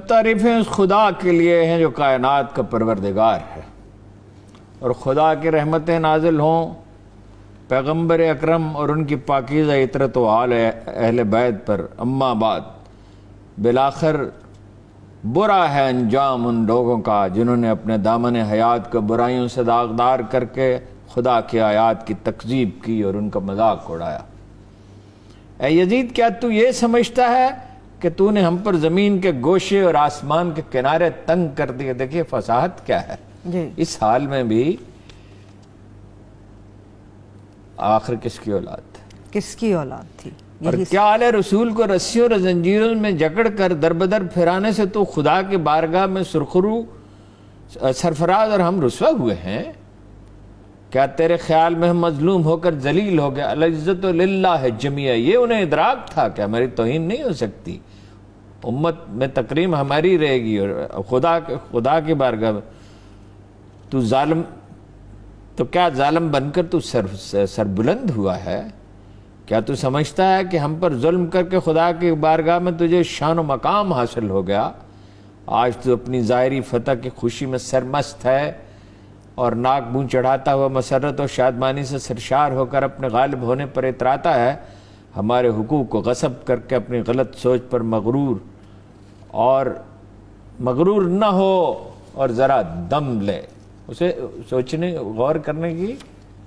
تعریفیں اس خدا کے لیے ہیں جو کائنات کا پروردگار ہے، اور خدا کی رحمتیں نازل ہوں پیغمبر اکرم اور ان کی پاکیزہ عطرت و آل اہل بیت پر۔ اما بعد، بالآخر برا ہے انجام ان لوگوں کا جنہوں نے اپنے دامن حیات کو برائیوں سے داغدار کر کے خدا کی آیات کی تکذیب کی اور ان کا مذاق اڑایا۔ اے یزید، کیا تو یہ سمجھتا ہے کہ تو نے ہم پر زمین کے گوشے اور آسمان کے کنارے تنگ کر دیے؟ دیکھیے فصاحت کیا ہے جی۔ اس حال میں بھی آخر کس کی اولاد تھی؟ کس کی اولاد تھی؟ اور کیا آل رسول کو رسیوں اور زنجیروں میں جکڑ کر دربدر پھرانے سے تو خدا کی بارگاہ میں سرخرو سرفراز اور ہم رسوا ہوئے ہیں؟ کیا تیرے خیال میں ہم مظلوم ہو کر ذلیل ہو گئے؟ العزت للہ جمیع، یہ انہیں ادراک تھا کہ ہماری توہین نہیں ہو سکتی، امت میں تکریم ہماری رہے گی، اور خدا کی بارگاہ میں تو ظالم، تو کیا ظالم بن کر تو سربلند ہوا ہے؟ کیا تو سمجھتا ہے کہ ہم پر ظلم کر کے خدا کی بارگاہ میں تجھے شان و مقام حاصل ہو گیا؟ آج تو اپنی ظاہری فتح کی خوشی میں سرمست ہے اور ناک منہ چڑھاتا ہوا مسرت و شادمانی سے سرشار ہو کر اپنے غالب ہونے پر اتراتا ہے، ہمارے حقوق کو غصب کر کے اپنی غلط سوچ پر مغرور نہ ہو اور ذرا دم لے۔ اسے سوچنے غور کرنے کی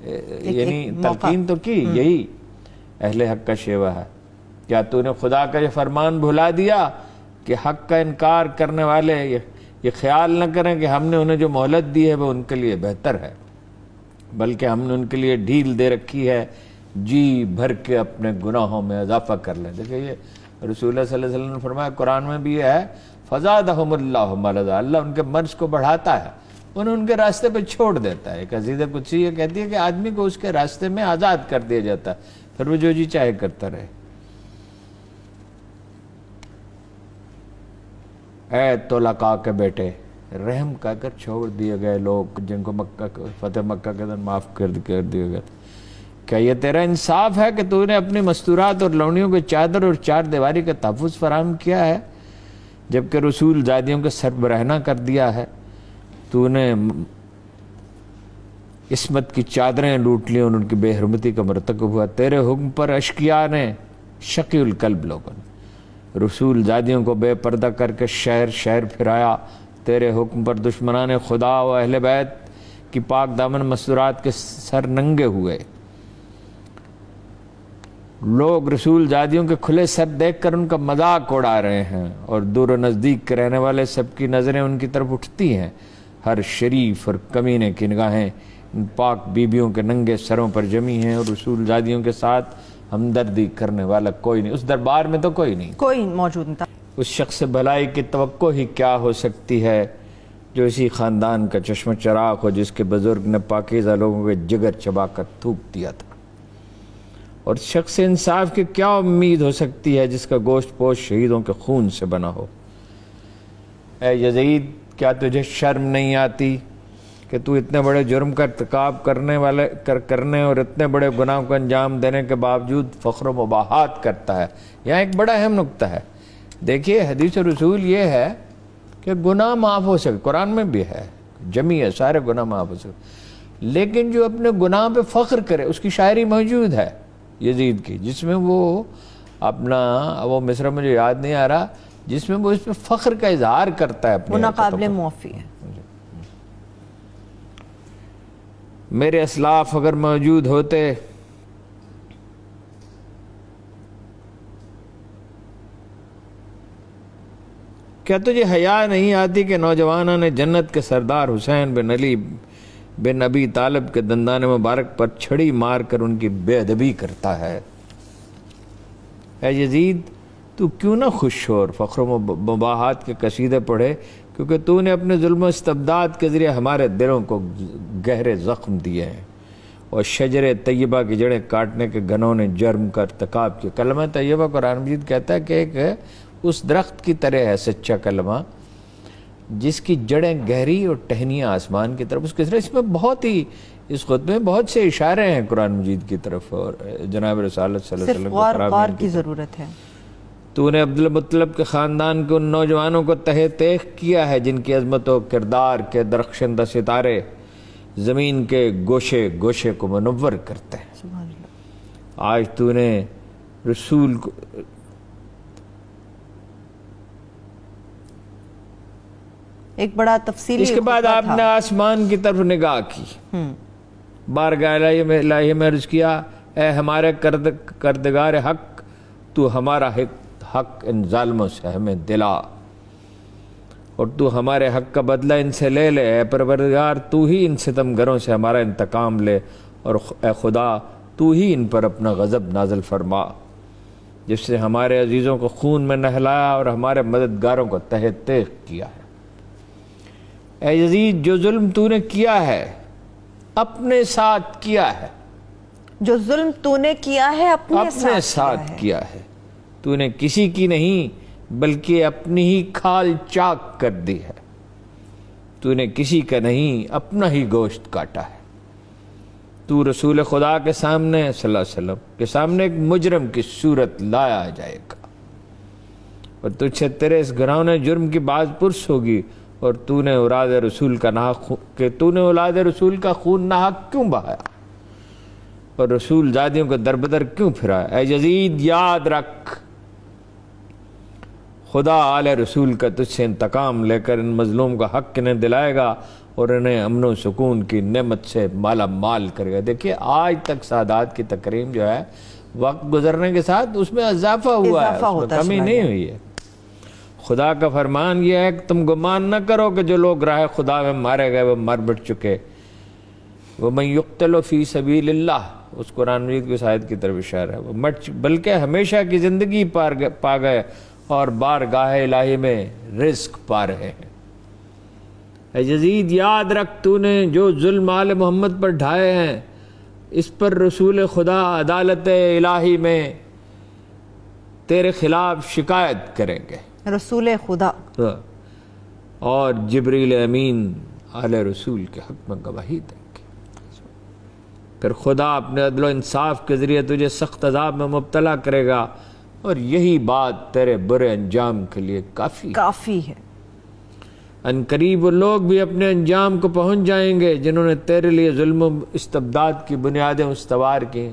یعنی تلقین تو کی، یہی اہل حق کا شیوہ ہے۔ کیا تو نے خدا کا یہ فرمان بھلا دیا کہ حق کا انکار کرنے والے یہ خیال نہ کریں کہ ہم نے انہیں جو مہلت دی ہے وہ ان کے لیے بہتر ہے، بلکہ ہم نے ان کے لیے ڈھیل دے رکھی ہے، جی بھر کے اپنے گناہوں میں اضافہ کر لیں۔ دیکھیں یہ رسول اللہ صلی اللہ علیہ وسلم نے فرمایا، قرآن میں بھی یہ ہے، فزادہم اللہ مرضا، اللہ ان کے مرض کو بڑھاتا ہے، انہیں ان کے راستے پہ چھوڑ دیتا ہے۔ ایک حدیث قدسی یہ کہتی ہے کہ آدمی کو اس کے راستے میں آزاد کر دیا جاتا ہے، پھر وہ جو جی چاہے کرتا رہے۔ اے طلقاء کے بیٹے، رحم کہہ کر چھوڑ دیے گئے لوگ جن کو فتح مکہ کے دن معاف کر دیا گیا، کیا یہ تیرا انصاف ہے کہ تو نے اپنی مستورات اور لونیوں کے چادر اور چار دیواری کا تحفظ فراہم کیا ہے، جبکہ رسول زادیوں کے سر برہنہ کر دیا ہے؟ تو نے عصمت کی چادریں لوٹ لی اور ان کی بے حرمتی کا مرتکب ہوا۔ تیرے حکم پر اشقیاء نے، شقی القلب لوگوں نے، رسول زادیوں کو بے پردہ کر کے شہر شہر پھرایا۔ تیرے حکم پر دشمنان خدا و اہل بیت کی پاک دامن مستورات کے سر ننگے ہوئے۔ لوگ رسول زادیوں کے کھلے سر دیکھ کر ان کا مذاق اڑا رہے ہیں، اور دور و نزدیک کے رہنے والے سب کی نظریں ان کی طرف اٹھتی ہیں۔ ہر شریف اور کمینے کی نگاہیں ان پاک بیبیوں کے ننگے سروں پر جمی ہیں، اور رسول زادیوں کے ساتھ ہمدردی کرنے والا کوئی نہیں، اس دربار میں تو کوئی نہیں، کوئی موجود نہیں تھا۔ اس شخص سے بھلائی کی توقع ہی کیا ہو سکتی ہے جو اسی خاندان کا چشم چراغ ہو، جس کے بزرگ نے پاکیزہ لوگوں کے جگر چبا کر تھوک دیا تھا؟ اور شخص انصاف کی کیا امید ہو سکتی ہے جس کا گوشت پوش شہیدوں کے خون سے بنا ہو؟ اے یزید، کیا تجھے شرم نہیں آتی کہ تو اتنے بڑے جرم کا ارتکاب کرنے اور اتنے بڑے گناہ کو انجام دینے کے باوجود فخر و مباحات کرتا ہے؟ یہاں ایک بڑا اہم نقطہ ہے۔ دیکھیے حدیث رسول یہ ہے کہ گناہ معاف ہو سکے، قرآن میں بھی ہے، جمی ہے، سارے گناہ معاف ہو سکے، لیکن جو اپنے گناہ پہ فخر کرے، اس کی شاعری موجود ہے یزید کی، جس میں وہ وہ مصرع مجھے یاد نہیں آ رہا، جس میں وہ اس پہ فخر کا اظہار کرتا ہے اپنے وہ ناقابل معافی ہے۔ میرے اسلاف اگر موجود ہوتے کیا تجھے حیا نہیں آتی کہ نوجوانوں نے جنت کے سردار حسین بن علی بن ابی طالب کے دندان مبارک پر چھڑی مار کر ان کی بے ادبی کرتا ہے؟ اے یزید، تو کیوں نہ خوش ہو اور فخر و مباحات کے قصیدے پڑھے، کیونکہ تو نے اپنے ظلم و استبداد کے ذریعے ہمارے دلوں کو گہرے زخم دیے ہیں، اور شجر طیبہ کی جڑیں کاٹنے کے گنوں نے جرم کا ارتکاب کیا۔ کلمہ طیبہ قرآن مجید کہتا ہے کہ ایک اس درخت کی طرح ہے سچا کلمہ جس کی جڑیں گہری اور ٹہنیاں آسمان کی طرف۔ اس میں بہت ہی اس خطبے میں بہت سے اشارے ہیں قرآن مجید کی طرف اور جناب رسالت صلی اللہ علیہ وسلم صرف غور کی ضرورت ہے۔ تو نے عبدالمطلب کے خاندان کے ان نوجوانوں کو تہہ تیغ کیا ہے جن کی عظمت و کردار کے درخشندہ ستارے زمین کے گوشے گوشے کو منور کرتے ہیں۔ سبحان اللہ۔ آج تو نے رسول کو ایک بڑا تفصیلی اس کے بعد خطبہ آپ تھا۔ نے آسمان کی طرف نگاہ کی، بارگاہ الہی میں عرض کیا، اے ہمارے کردگار حق، تو ہمارا حق ان ظالموں سے ہمیں دلا، اور تو ہمارے حق کا بدلہ ان سے لے لے۔ اے پروردگار، تو ہی ان ستمگروں سے ہمارا انتقام لے، اور اے خدا تو ہی ان پر اپنا غضب نازل فرما، جس سے ہمارے عزیزوں کو خون میں نہلایا اور ہمارے مددگاروں کو تہہ تیغ کیا ہے۔ اے یزید، جو ظلم تو نے کیا ہے اپنے ساتھ کیا ہے، جو ظلم تو نے کیا ہے اپنے ساتھ کیا ہے، تو نے کسی کی نہیں بلکہ اپنی ہی کھال چاک کر دی ہے، تو نے کسی کا نہیں اپنا ہی گوشت کاٹا ہے۔ تو رسول خدا کے سامنے صلی اللہ علیہ وسلم کے سامنے ایک مجرم کی صورت لایا جائے گا، اور تجھ سے تیرے اس گھرانے جرم کی باز پرس ہوگی، اور تو نے اولاد رسول کا خون ناحق کیوں بہایا اور رسول زادیوں کو دربدر کیوں پھرایا؟ اے یزید، یاد رکھ، خدا آل رسول کا تجھ سے انتقام لے کر ان مظلوم کا حق انہیں دلائے گا اور انہیں امن و سکون کی نعمت سے مالا مال کرے گا۔ دیکھیے آج تک سادات کی تکریم جو ہے وقت گزرنے کے ساتھ اس میں اضافہ ہوا ہے، اس میں کمی نہیں ہوئی ہے۔ خدا کا فرمان یہ ہے کہ تم گمان نہ کرو کہ جو لوگ راہ خدا میں مارے گئے وہ مر مٹ چکے۔ وَمَن يُقْتَلُ فِي سَبِيلِ اللَّهِ، اس قرآن مجید کی آیت کی طرف اشارہ ہے، وہ بلکہ ہمیشہ کی زندگی پا گئے اور بارگاہ الہی میں رزق پا رہے ہیں۔ اے یزید، یاد رکھ، تو نے جو ظلم آل محمد پر ڈھائے ہیں اس پر رسول خدا عدالت الہی میں تیرے خلاف شکایت کریں گے، رسول خدا اور جبریل امین آل رسول کے حق میں گواہی دیں گے۔ پھر خدا اپنے عدل و انصاف کے ذریعے تجھے سخت عذاب میں مبتلا کرے گا، اور یہی بات تیرے برے انجام کے لیے کافی ہے۔ ان قریب وہ لوگ بھی اپنے انجام کو پہنچ جائیں گے جنہوں نے تیرے لیے ظلم و استبداد کی بنیادیں استوار کی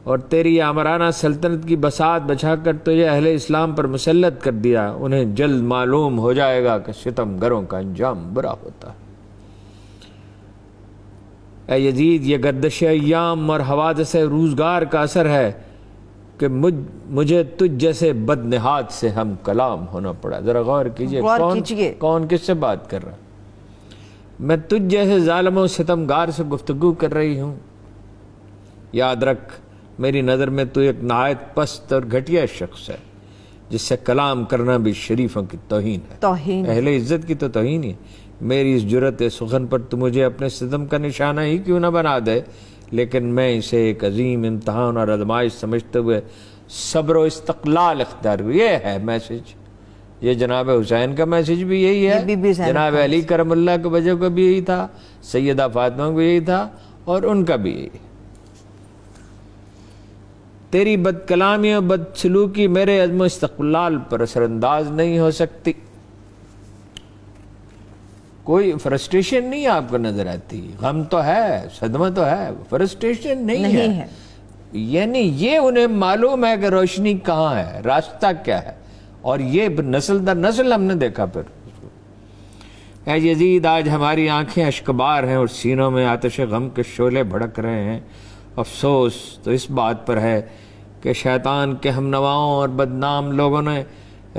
اور تیری آمرانہ سلطنت کی بساط بچھا کر تجھے اہل اسلام پر مسلط کر دیا۔ انہیں جلد معلوم ہو جائے گا کہ ستم گروں کا انجام برا ہوتا ہے۔ اے یزید، یہ گردش ایام اور حوادث روزگار کا اثر ہے کہ مجھے تجھ جیسے بدنہاد سے ہم کلام ہونا پڑا۔ ذرا غور کیجئے، کون کس سے بات کر رہا ہے؟ میں تجھ جیسے ظالم و ستمگار سے گفتگو کر رہی ہوں۔ یاد رکھ، میری نظر میں تو ایک نہایت پست اور گھٹیا شخص ہے جس سے کلام کرنا بھی شریفوں کی توہین ہے، اہل عزت کی تو توہین ہی۔ میری اس جرأت سخن پر تو مجھے اپنے ستم کا نشانہ ہی کیوں نہ بنا دے، لیکن میں اسے ایک عظیم امتحان اور آزمائش سمجھتے ہوئے صبر و استقلال اختیار ہوں۔ یہ ہے میسج، یہ جناب حسین کا میسج بھی یہی ہے، جناب علی کرم اللہ کے وجہ کو بھی یہی تھا، سیدہ فاطمہ کو بھی یہی تھا، اور ان کا بھی یہی ہے۔ تیری بد کلامی اور بد سلوکی میرے عزم و استقلال پر اثر انداز نہیں ہو سکتی۔ کوئی فرسٹریشن نہیں آپ کو نظر آتی، غم تو ہے، صدمہ تو ہے، فرسٹریشن نہیں ہے۔ یعنی یہ انہیں معلوم ہے کہ روشنی کہاں ہے، راستہ کیا ہے، اور یہ نسل در نسل ہم نے دیکھا۔ پھر اے یزید، آج ہماری آنکھیں اشکبار ہیں اور سینوں میں آتش غم کے شعلے بھڑک رہے ہیں۔ افسوس تو اس بات پر ہے کہ شیطان کے ہم نواؤں اور بدنام لوگوں نے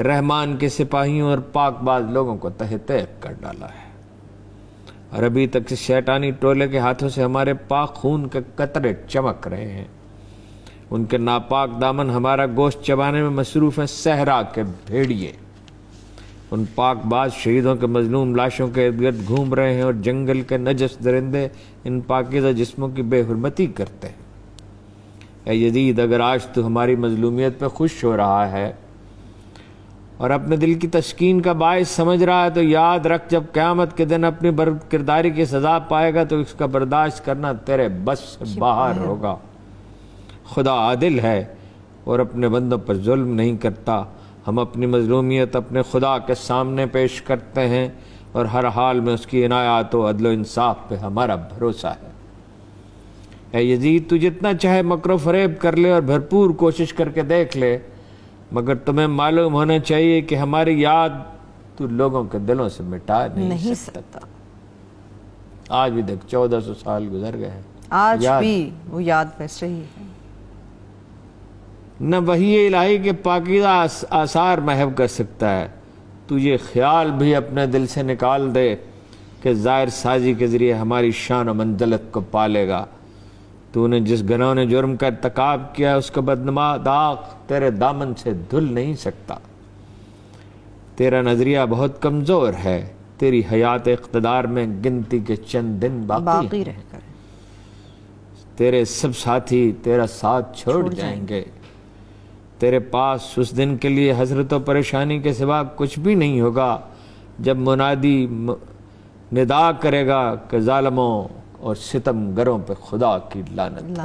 رحمان کے سپاہیوں اور پاک باز لوگوں کو تہہ تیغ کر ڈالا ہے، اور ابھی تک اس شیطانی ٹولے کے ہاتھوں سے ہمارے پاک خون کے قطرے چمک رہے ہیں۔ ان کے ناپاک دامن ہمارا گوشت چبانے میں مصروف ہیں۔ صحرا کے بھیڑیے ان پاک باز شہیدوں کے مظلوم لاشوں کے ارد گرد گھوم رہے ہیں، اور جنگل کے نجس درندے ان پاکیزہ جسموں کی بے حرمتی کرتے ہیں۔ اے یزید، اگر آج تو ہماری مظلومیت پہ خوش ہو رہا ہے اور اپنے دل کی تسکین کا باعث سمجھ رہا ہے، تو یاد رکھ، جب قیامت کے دن اپنی کرداری کی سزا پائے گا تو اس کا برداشت کرنا تیرے بس سے باہر ہوگا۔ خدا عادل ہے اور اپنے بندوں پر ظلم نہیں کرتا۔ ہم اپنی مظلومیت اپنے خدا کے سامنے پیش کرتے ہیں اور ہر حال میں اس کی عنایات و عدل و انصاف پہ ہمارا بھروسہ ہے۔ اے یزید، تو جتنا چاہے مکر و فریب کر لے اور بھرپور کوشش کر کے دیکھ لے، مگر تمہیں معلوم ہونا چاہیے کہ ہماری یاد تو لوگوں کے دلوں سے مٹا نہیں سکتا۔ آج بھی دیکھ 1400 سال گزر گئے ہیں، آج بھی وہ یاد ویسے ہی ہے۔ نہ وحی الہی کے پاکیزہ آثار محو کر سکتا ہے۔ تو یہ خیال بھی اپنے دل سے نکال دے کہ ظاہر سازی کے ذریعے ہماری شان و منزلت کو پالے گا۔ تو نے جس گناہ نے جرم کا ارتکاب کیا ہے، اس کا بدنما داغ تیرے دامن سے دھل نہیں سکتا۔ تیرا نظریہ بہت کمزور ہے، تیری حیات اقتدار میں گنتی کے چند دن باقی رہ کر تیرے سب ساتھی تیرا ساتھ چھوڑ جائیں گے۔ تیرے پاس اس دن کے لیے حسرت و پریشانی کے سوا کچھ بھی نہیں ہوگا، جب منادی ندا کرے گا کہ ظالموں اور ستم گروں پہ خدا کی لعنت۔